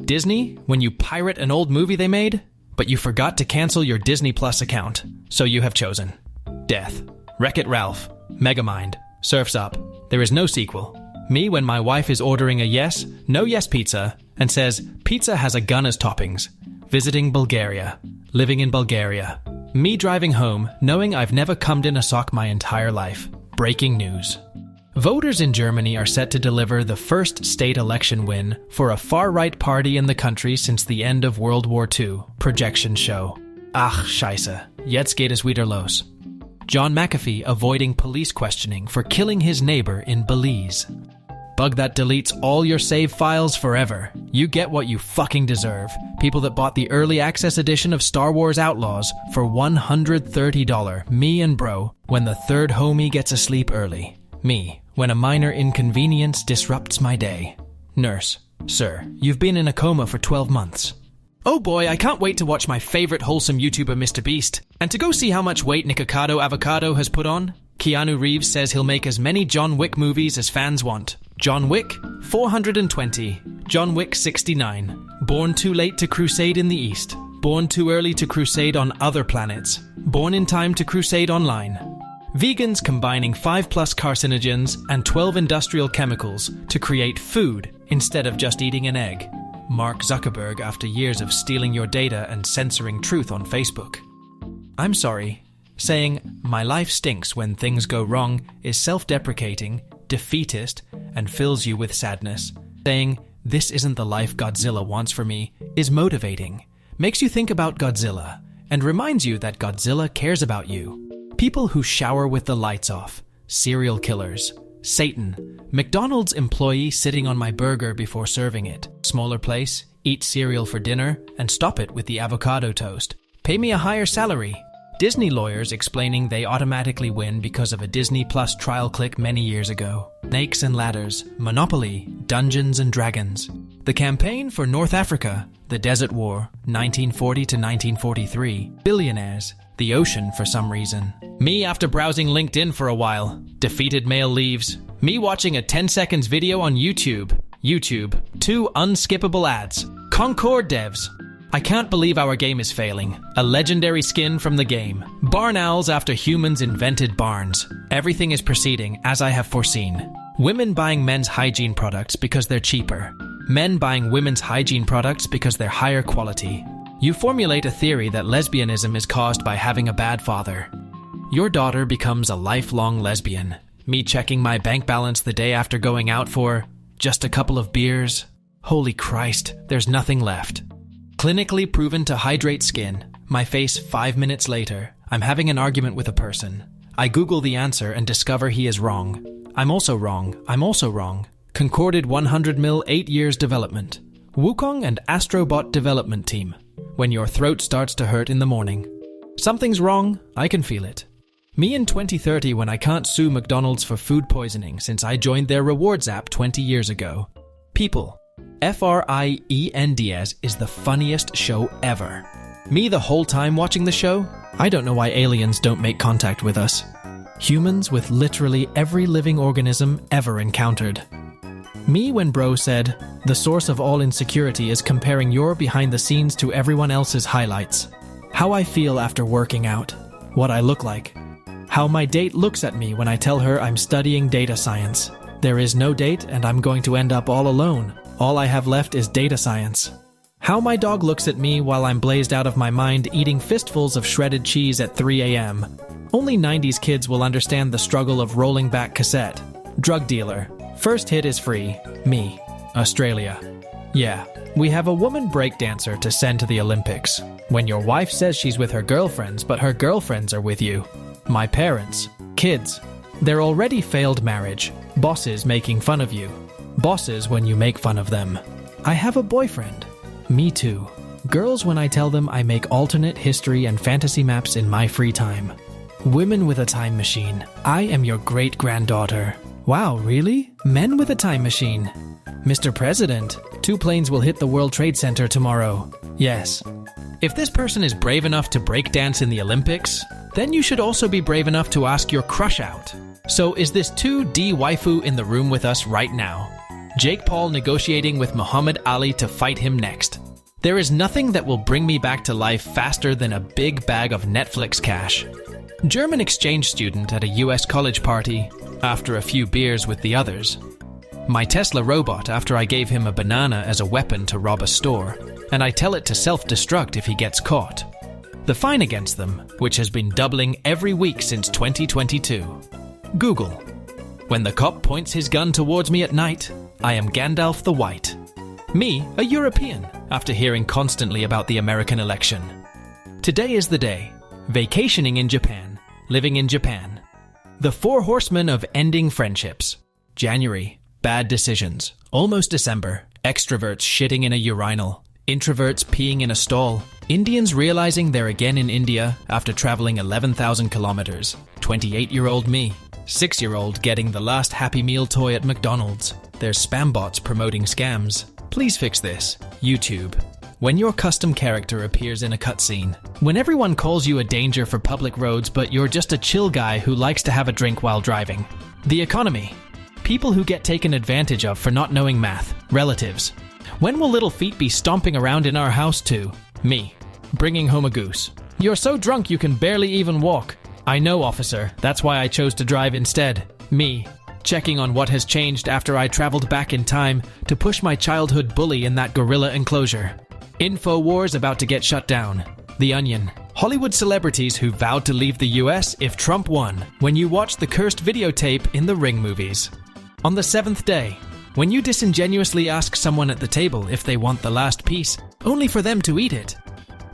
Disney, when you pirate an old movie they made, but you forgot to cancel your Disney Plus account, so you have chosen death. Wreck-It Ralph, Megamind, Surf's Up. There is no sequel. Me when my wife is ordering a yes, no yes pizza, and says pizza has a gun as toppings. Visiting Bulgaria. Living in Bulgaria. Me driving home, knowing I've never cummed in a sock my entire life. Breaking news. Voters in Germany are set to deliver the first state election win for a far-right party in the country since the end of World War II. Projection show. Ach, scheiße. Jetzt geht es wieder los. John McAfee avoiding police questioning for killing his neighbor in Belize. Bug that deletes all your save files forever. You get what you fucking deserve. People that bought the early access edition of Star Wars Outlaws for $130. Me and bro, when the third homie gets asleep early. Me, when a minor inconvenience disrupts my day. Nurse, sir, you've been in a coma for 12 months. Oh boy, I can't wait to watch my favorite wholesome YouTuber Mr. Beast, and to go see how much weight Nikocado Avocado has put on. Keanu Reeves says he'll make as many John Wick movies as fans want. John Wick, 420. John Wick, 69. Born too late to crusade in the East. Born too early to crusade on other planets. Born in time to crusade online. Vegans combining 5+ carcinogens and 12 industrial chemicals to create food instead of just eating an egg. Mark Zuckerberg after years of stealing your data and censoring truth on Facebook. I'm sorry. Saying, my life stinks when things go wrong is self-deprecating, defeatist, and fills you with sadness. Saying, this isn't the life Godzilla wants for me, is motivating, makes you think about Godzilla, and reminds you that Godzilla cares about you. People who shower with the lights off, serial killers, Satan, McDonald's employee sitting on my burger before serving it, smaller place, eat cereal for dinner, and stop it with the avocado toast. Pay me a higher salary. Disney lawyers explaining they automatically win because of a Disney Plus trial click many years ago. Snakes and ladders, Monopoly, Dungeons and Dragons. The campaign for North Africa, the Desert War, 1940 to 1943. Billionaires, the ocean for some reason. Me after browsing LinkedIn for a while. Defeated male leaves. Me watching a 10 seconds video on YouTube. 2 unskippable ads. Concord devs. I can't believe our game is failing. A legendary skin from the game. Barn owls after humans invented barns. Everything is proceeding as I have foreseen. Women buying men's hygiene products because they're cheaper. Men buying women's hygiene products because they're higher quality. You formulate a theory that lesbianism is caused by having a bad father. Your daughter becomes a lifelong lesbian. Me checking my bank balance the day after going out for just a couple of beers. Holy Christ, there's nothing left. Clinically proven to hydrate skin. My face 5 minutes later. I'm having an argument with a person. I Google the answer and discover he is wrong. I'm also wrong. I'm also wrong. Concorded 100 mil 8 years development. Wukong and Astrobot development team. When your throat starts to hurt in the morning. Something's wrong. I can feel it. Me in 2030 when I can't sue McDonald's for food poisoning since I joined their rewards app 20 years ago. People. Friends is the funniest show ever. Me the whole time watching the show? I don't know why aliens don't make contact with us. Humans with literally every living organism ever encountered. Me when bro said, the source of all insecurity is comparing your behind the scenes to everyone else's highlights. How I feel after working out. What I look like. How my date looks at me when I tell her I'm studying data science. There is no date and I'm going to end up all alone. All I have left is data science. How my dog looks at me while I'm blazed out of my mind eating fistfuls of shredded cheese at 3 a.m. Only 90s kids will understand the struggle of rolling back cassette. Drug dealer. First hit is free. Me. Australia. Yeah, we have a woman breakdancer to send to the Olympics. When your wife says she's with her girlfriends, but her girlfriends are with you. My parents. Kids. They're already failed marriage. Bosses making fun of you. Bosses when you make fun of them. I have a boyfriend. Me too. Girls when I tell them I make alternate history and fantasy maps in my free time. Women with a time machine. I am your great-granddaughter. Wow, really? Men with a time machine. Mr. President, 2 planes will hit the World Trade Center tomorrow. Yes. If this person is brave enough to breakdance in the Olympics, then you should also be brave enough to ask your crush out. So is this 2D waifu in the room with us right now? Jake Paul negotiating with Muhammad Ali to fight him next. There is nothing that will bring me back to life faster than a big bag of Netflix cash. German exchange student at a US college party after a few beers with the others. My Tesla robot after I gave him a banana as a weapon to rob a store, and I tell it to self-destruct if he gets caught. The fine against them, which has been doubling every week since 2022. Google. When the cop points his gun towards me at night, I am Gandalf the White. Me, a European, after hearing constantly about the American election. Today is the day. Vacationing in Japan. Living in Japan. The 4 horsemen of ending friendships. January. Bad decisions. Almost December. Extroverts shitting in a urinal. Introverts peeing in a stall. Indians realizing they're again in India after traveling 11,000 kilometers. 28-year-old me. 6-year-old getting the last Happy Meal toy at McDonald's. There's spam bots promoting scams. Please fix this. YouTube. When your custom character appears in a cutscene. When everyone calls you a danger for public roads but you're just a chill guy who likes to have a drink while driving. The economy. People who get taken advantage of for not knowing math. Relatives. When will little feet be stomping around in our house too? Me. Bringing home a goose. You're so drunk you can barely even walk. I know, officer. That's why I chose to drive instead. Me. Checking on what has changed after I traveled back in time to push my childhood bully in that gorilla enclosure. InfoWars about to get shut down. The Onion. Hollywood celebrities who vowed to leave the US if Trump won when you watch the cursed videotape in the Ring movies. On the 7th day. When you disingenuously ask someone at the table if they want the last piece, only for them to eat it.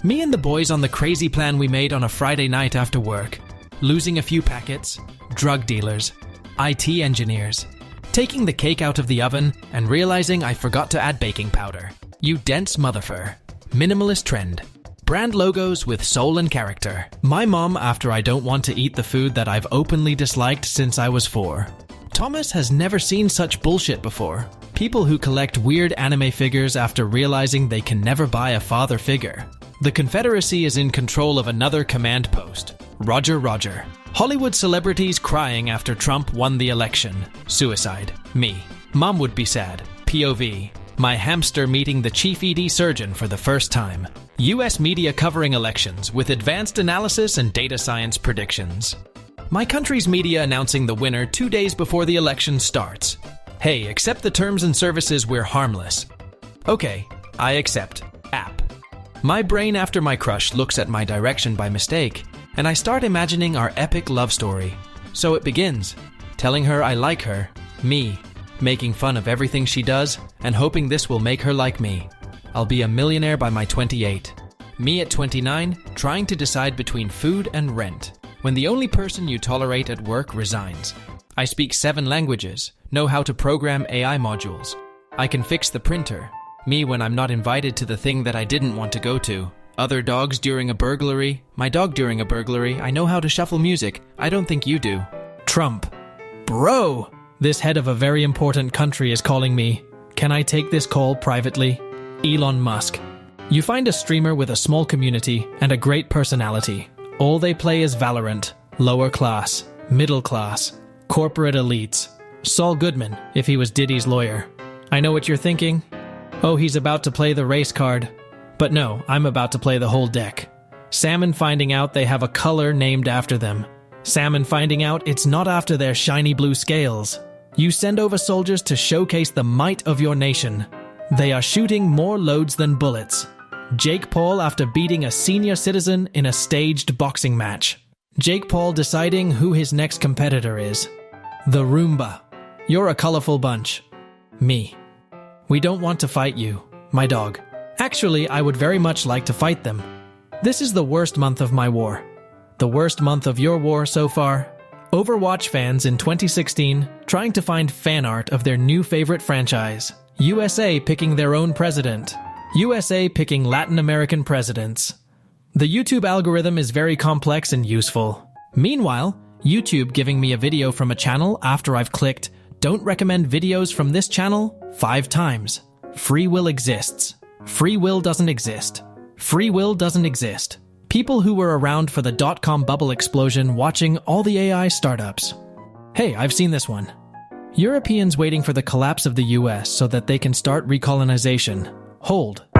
Me and the boys on the crazy plan we made on a Friday night after work. Losing a few packets. Drug dealers. IT engineers. Taking the cake out of the oven and realizing I forgot to add baking powder. You dense motherfucker. Minimalist trend. Brand logos with soul and character. My mom after I don't want to eat the food that I've openly disliked since I was 4. Thomas has never seen such bullshit before. People who collect weird anime figures after realizing they can never buy a father figure. The Confederacy is in control of another command post. Roger, Roger. Hollywood celebrities crying after Trump won the election. Suicide. Me. Mom would be sad. POV. My hamster meeting the chief ED surgeon for the first time. US media covering elections with advanced analysis and data science predictions. My country's media announcing the winner 2 days before the election starts. Hey, accept the terms and services, we're harmless. Okay, I accept. App. My brain after my crush looks at my direction by mistake, and I start imagining our epic love story. So it begins. Telling her I like her. Me. Making fun of everything she does, and hoping this will make her like me. I'll be a millionaire by my 28. Me at 29, trying to decide between food and rent. When the only person you tolerate at work resigns. I speak 7 languages, know how to program AI modules. I can fix the printer. Me when I'm not invited to the thing that I didn't want to go to. Other dogs during a burglary. My dog during a burglary. I know how to shuffle music. I don't think you do. Trump. Bro! This head of a very important country is calling me. Can I take this call privately? Elon Musk. You find a streamer with a small community and a great personality. All they play is Valorant. Lower class. Middle class. Corporate elites. Saul Goodman, if he was Diddy's lawyer. I know what you're thinking. Oh, he's about to play the race card. But no, I'm about to play the whole deck. Salmon finding out they have a color named after them. Salmon finding out it's not after their shiny blue scales. You send over soldiers to showcase the might of your nation. They are shooting more loads than bullets. Jake Paul after beating a senior citizen in a staged boxing match. Jake Paul deciding who his next competitor is. The Roomba. You're a colorful bunch. Me. We don't want to fight you. My dog. Actually, I would very much like to fight them. This is the worst month of my war. The worst month of your war so far. Overwatch fans in 2016 trying to find fan art of their new favorite franchise. USA picking their own president. USA picking Latin American presidents. The YouTube algorithm is very complex and useful. Meanwhile, YouTube giving me a video from a channel after I've clicked "Don't recommend videos from this channel" 5 times. Free will exists. Free will doesn't exist. Free will doesn't exist. People who were around for the dot-com bubble explosion watching all the AI startups. Hey, I've seen this one. Europeans waiting for the collapse of the US so that they can start recolonization. Hold.